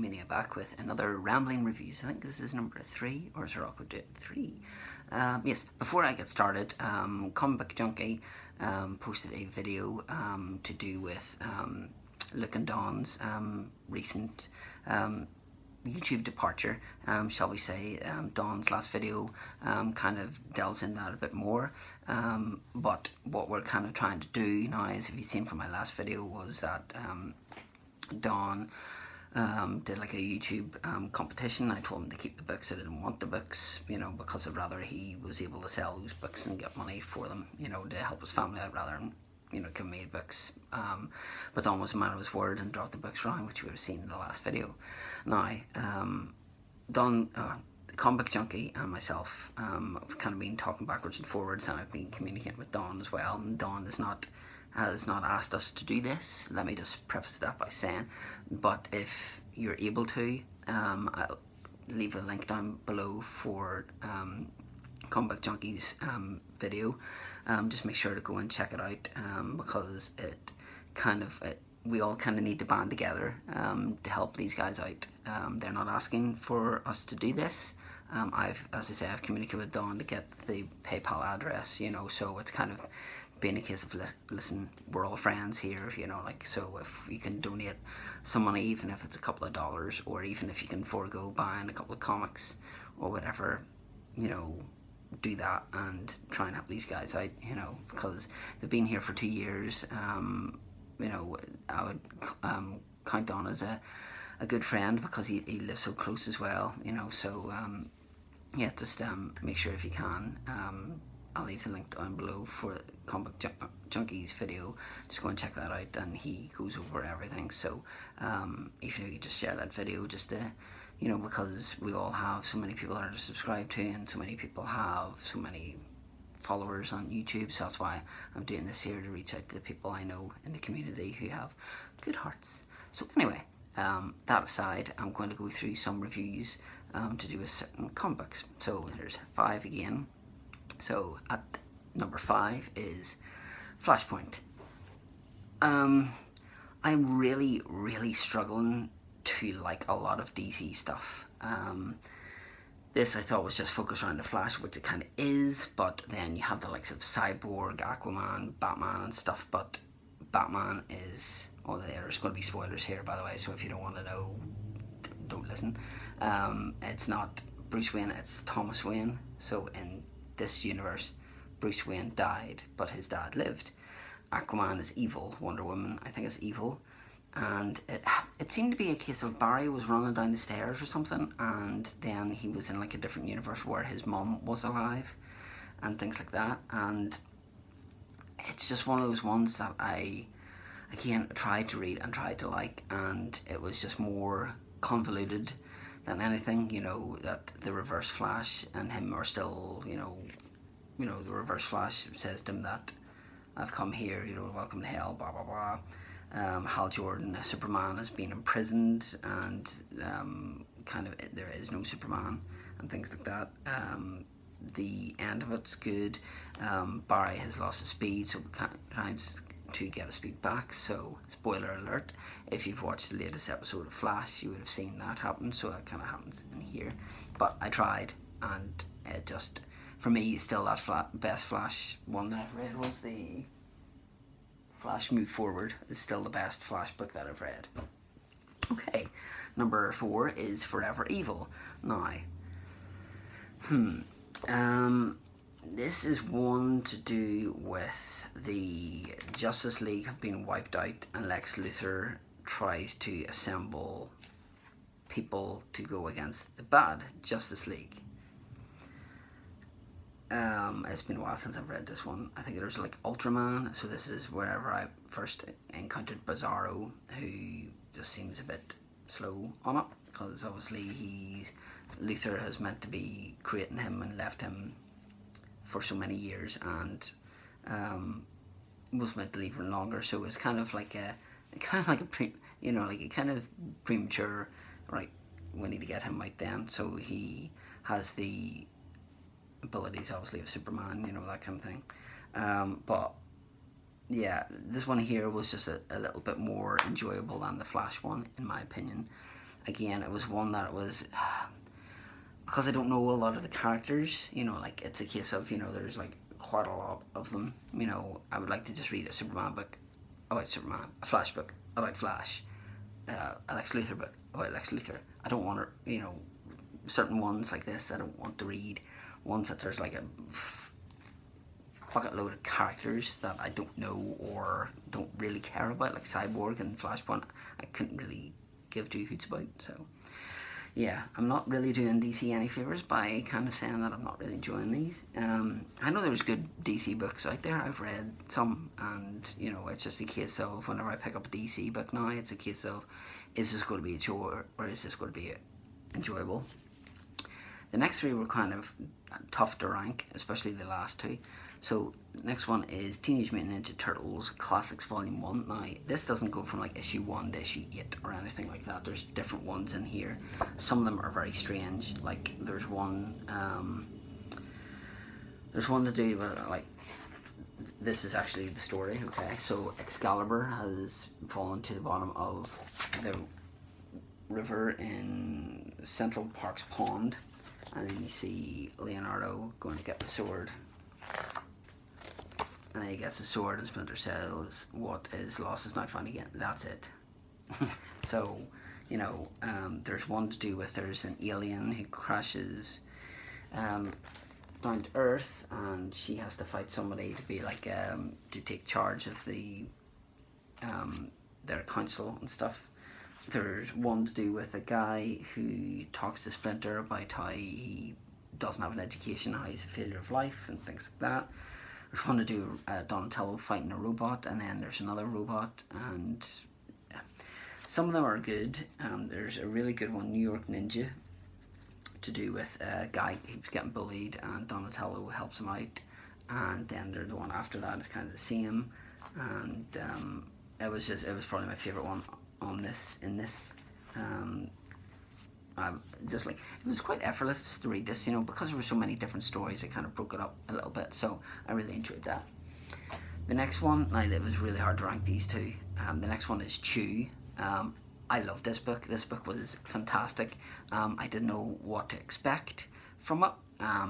Mania back with another rambling reviews. I think this is number 3, or is there awkward to 3? Yes, before I get started, Comic Book Junkie posted a video to do with Luke and Dawn's recent YouTube departure, shall we say. Dawn's last video kind of delves into that a bit more, but what we're kind of trying to do now, as if you've seen from my last video, was that Dawn did like a YouTube competition. I told him to keep the books. I didn't want the books, you know, because I'd rather he was able to sell those books and get money for them, you know, to help his family. I'd rather him, you know, give me the books. But Don was a man of his word and dropped the books around, which we would have seen in the last video. Now, Don, Comic Book Junkie, and myself have kind of been talking backwards and forwards, and I've been communicating with Don as well. And Don has not asked us to do this. Let me just preface that by saying, but if you're able to, I'll leave a link down below for Comic Book Junkie's video. Just make sure to go and check it out, because we all kind of need to band together to help these guys out. They're not asking for us to do this. As I say, I've communicated with Dawn to get the PayPal address, you know, so it's kind of being a case of, listen, we're all friends here, you know, like, so if you can donate some money, even if it's a couple of dollars, or even if you can forego buying a couple of comics or whatever, you know, do that and try and help these guys out, you know, because they've been here for 2 years. You know, I would count Don as a good friend, because he lives so close as well, you know, so yeah, just make sure if you can, I'll leave the link down below for Comic Book Junkie's video. Just go and check that out, and he goes over everything. So if you could just share that video, just to, you know, because we all have so many people that are subscribed to, and so many people have so many followers on YouTube. So that's why I'm doing this here, to reach out to the people I know in the community who have good hearts. So anyway, that aside, I'm going to go through some reviews to do with certain comic books. So there's 5 again. So at number 5 is Flashpoint. I'm really struggling to like a lot of DC stuff. This I thought was just focused around the Flash, which it kind of is, but then you have the likes of Cyborg, Aquaman, Batman and stuff, but Batman is, well, there's going to be spoilers here, by the way, so if you don't want to know, don't listen. It's not Bruce Wayne, it's Thomas Wayne. So in this universe, Bruce Wayne died, but his dad lived. Aquaman is evil. Wonder Woman, I think, is evil. And it seemed to be a case of Barry was running down the stairs or something, and then he was in like a different universe where his mum was alive and things like that. And it's just one of those ones that I, again, tried to read and tried to like, and it was just more convoluted than anything, you know, that the Reverse Flash and him are still, you know, the Reverse Flash says to him that I've come here, you know, welcome to hell, blah, blah, blah. Hal Jordan, Superman, has been imprisoned, and kind of there is no Superman and things like that. The end of it's good. Barry has lost his speed, so trying to get his speed back. So spoiler alert, if you've watched the latest episode of Flash, you would have seen that happen. So that kind of happens in here, but I tried, and it just, for me, still that best Flash one that I've read was the Flash Move Forward. Is still the best Flash book that I've read. Okay, number 4 is Forever Evil. Now, this is one to do with the Justice League have been wiped out, and Lex Luthor tries to assemble people to go against the bad Justice League. It's been a while since I've read this one. I think there's like Ultraman, so this is wherever I first encountered Bizarro, who just seems a bit slow on it, because obviously Luthor has meant to be creating him and left him for so many years, and was meant to leave him longer, so it's kind of like a premature, right, we need to get him out then. So he has the abilities, obviously, of Superman, you know, that kind of thing. But yeah, this one here was just a little bit more enjoyable than the Flash one, in my opinion. again, it was one that it was because I don't know a lot of the characters. You know, like it's a case of, you know, there's like quite a lot of them. You know, I would like to just read a Superman book about Superman, a Flash book about Flash, a Lex Luthor book about Lex Luthor. I don't want to, you know, certain ones like this. I don't want to read ones that there's like a bucket load of characters that I don't know or don't really care about, like Cyborg and Flashpoint. I couldn't really give two hoots about. So yeah, I'm not really doing DC any favours by kind of saying that I'm not really enjoying these. I know there's good DC books out there. I've read some, and you know, it's just a case of whenever I pick up a DC book now, it's a case of, is this going to be a chore or is this going to be enjoyable? The next three were kind of tough to rank, especially the last two. So next one is Teenage Mutant Ninja Turtles Classics Volume 1. Now, this doesn't go from like issue 1 to issue 8 or anything like that. There's different ones in here. Some of them are very strange. Like there's one to do with like, this is actually the story, okay? So Excalibur has fallen to the bottom of the river in Central Park's pond, and then you see Leonardo going to get the sword, and then he gets the sword and Splinter says, what is lost is now found again. That's it. So, you know, there's one to do with, there's an alien who crashes down to Earth, and she has to fight somebody to be like, to take charge of the their council and stuff. There's one to do with a guy who talks to Splinter about how he doesn't have an education, how he's a failure of life and things like that. There's one to do Donatello fighting a robot, and then there's another robot, and some of them are good. There's a really good one, New York Ninja, to do with a guy who's getting bullied and Donatello helps him out, and then there's the one after that is kind of the same, and it was probably my favourite one in this. Just like, it was quite effortless to read this, you know, because there were so many different stories. It kind of broke it up a little bit, so I really enjoyed that. The next one, now it was really hard to rank these two. The next one is Chew. I love this book. This book was fantastic. I didn't know what to expect from it. I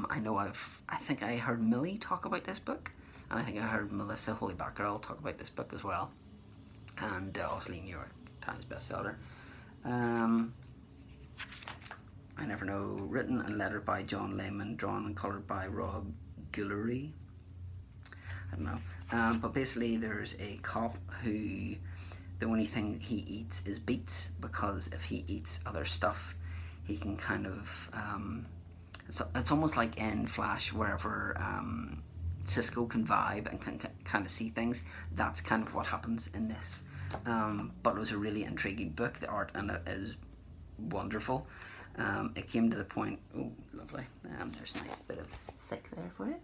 think I heard Millie talk about this book, and I think I heard Melissa Holy Batgirl talk about this book as well, and obviously New York Times bestseller. I Never Know, written and lettered by John Layman, drawn and coloured by Rob Guillory. I don't know. But basically there's a cop who the only thing he eats is beets, because if he eats other stuff, he can kind of, it's almost like in Flash, wherever Cisco can vibe and can kind of see things. That's kind of what happens in this. But it was a really intriguing book. The art in it is wonderful. It came to the point, oh lovely, there's a nice bit of thick there for it.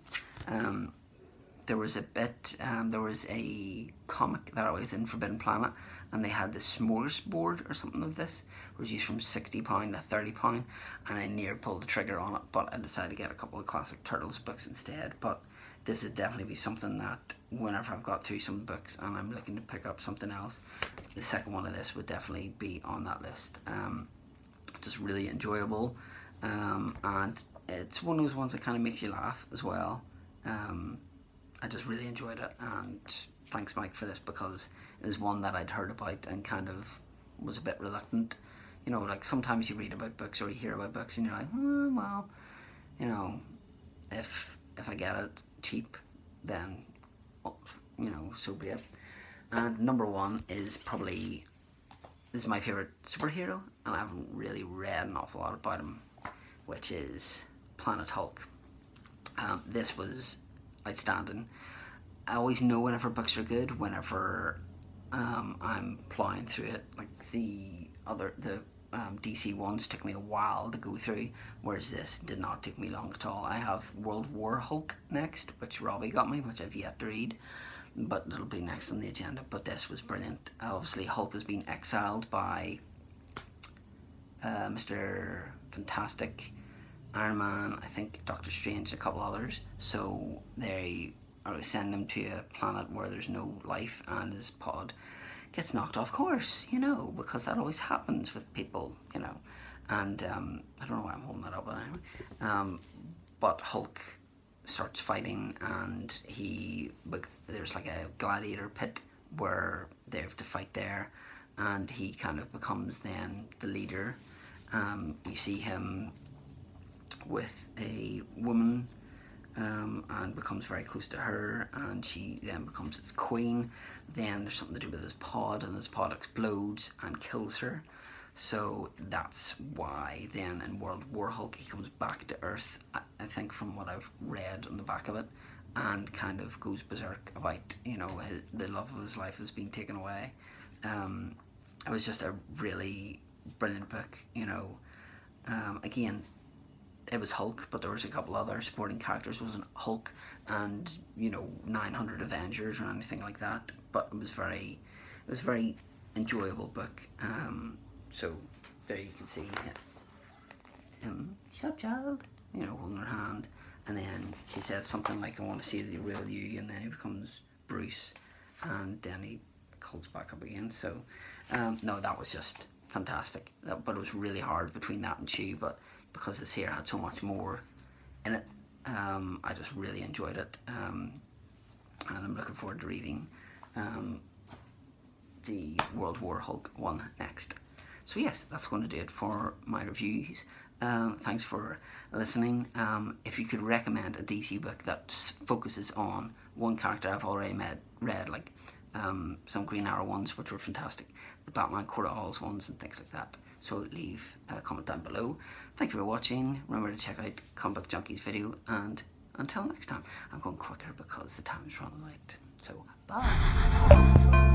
There was a comic that I was in Forbidden Planet, and they had the smorgasbord or something of this, which was used from £60 to £30, and I near pulled the trigger on it, but I decided to get a couple of classic Turtles books instead. But this would definitely be something that whenever I've got through some books and I'm looking to pick up something else, the second one of this would definitely be on that list. Just really enjoyable, and it's one of those ones that kind of makes you laugh as well. I just really enjoyed it, and thanks Mike for this, because it was one that I'd heard about and kind of was a bit reluctant. You know, like sometimes you read about books or you hear about books and you're like, well, you know, if I get it cheap, then, you know, so be it. And number one is probably, this is my favourite superhero, and I haven't really read an awful lot about him, which is Planet Hulk. This was outstanding. I always know whenever books are good, whenever I'm plowing through it. Like the DC ones took me a while to go through, whereas this did not take me long at all. I have World War Hulk next, which Robbie got me, which I've yet to read, but it'll be next on the agenda. But this was brilliant. Obviously Hulk has been exiled by Mr. Fantastic, Iron Man, I think Doctor Strange, and a couple others, so they are sending him to a planet where there's no life, and his pod gets knocked off course, you know, because that always happens with people, you know. And I don't know why I'm holding that up, but anyway. But Hulk starts fighting, and there's like a gladiator pit where they have to fight there, and he kind of becomes then the leader. You see him with a woman, and becomes very close to her, and she then becomes his queen. Then there's something to do with his pod, and his pod explodes and kills her. So that's why then in World War Hulk he comes back to Earth, I think, from what I've read on the back of it, and kind of goes berserk about, you know, the love of his life has been taken away. It was just a really brilliant book, you know. Again, it was Hulk, but there was a couple other supporting characters. It wasn't Hulk and, you know, 900 Avengers or anything like that. But it was a very enjoyable book. So there you can see him, shut child, you know, holding her hand, and then she says something like, "I want to see the real you," and then he becomes Bruce, and then he holds back up again. So no, that was just fantastic. But it was really hard between that and Chew, but because this here had so much more in it, I just really enjoyed it, and I'm looking forward to reading the World War Hulk one next. So yes, that's going to do it for my reviews. Thanks for listening. If you could recommend a DC book that focuses on one character I've already read, like some Green Arrow ones, which were fantastic, the Batman Court of Owls ones and things like that. So leave a comment down below. Thank you for watching. Remember to check out Comic Book Junkie's video, and until next time, I'm going quicker because the time is running late. So bye.